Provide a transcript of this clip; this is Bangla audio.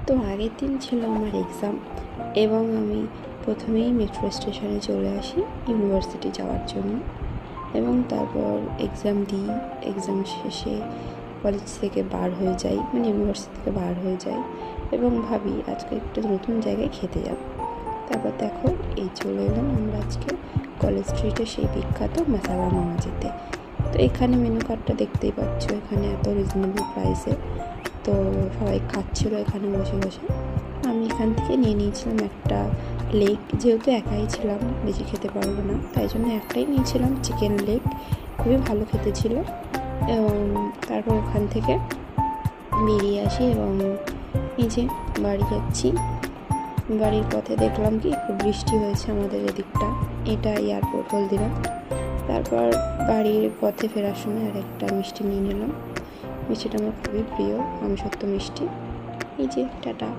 তো আগের দিন ছিল আমার এক্সাম এবং আমি প্রথমেই মেট্রো স্টেশনে চলে আসি ইউনিভার্সিটি যাওয়ার জন্য এবং তারপর এক্সাম দিই। এক্সাম শেষে কলেজ থেকে বার হয়ে যাই, মানে ইউনিভার্সিটি থেকে বার হয়ে যাই এবং ভাবি আজকে একটা নতুন জায়গায় খেতে যাব। তারপর দেখো এই চলে এলাম আমরা আজকে কলেজ স্ট্রিটে সেই বিখ্যাত মশালা মামাজিতে। তো এখানে মেনু কার্ডটা দেখতেই পাচ্ছ, এখানে এত রিজনেবল প্রাইসে। তো সবাই খাচ্ছিলো এখানে বসে বসে। আমি এখান থেকে নিয়ে নিয়েছিলাম একটা লেগ, যেহেতু একাই ছিলাম বেশি খেতে পারবো না, তাই জন্য একটাই নিয়েছিলাম চিকেন লেগ। খুবই ভালো খেতে ছিল। এবং তারপর ওখান থেকে বেরিয়ে আসি এবং এই যে বাড়ি যাচ্ছি। বাড়ির পথে দেখলাম কি একটু বৃষ্টি হয়েছে আমাদের এদিকটা, এটা এয়ারপোর্ট হলদিয়া। তারপর বাড়ির পথে ফেরার সময় আর একটা মিষ্টি নিয়ে নিলাম। মিষ্টিটা আমার খুবই প্রিয়, আমসত্ত্ব মিষ্টি। এই যে টাটা।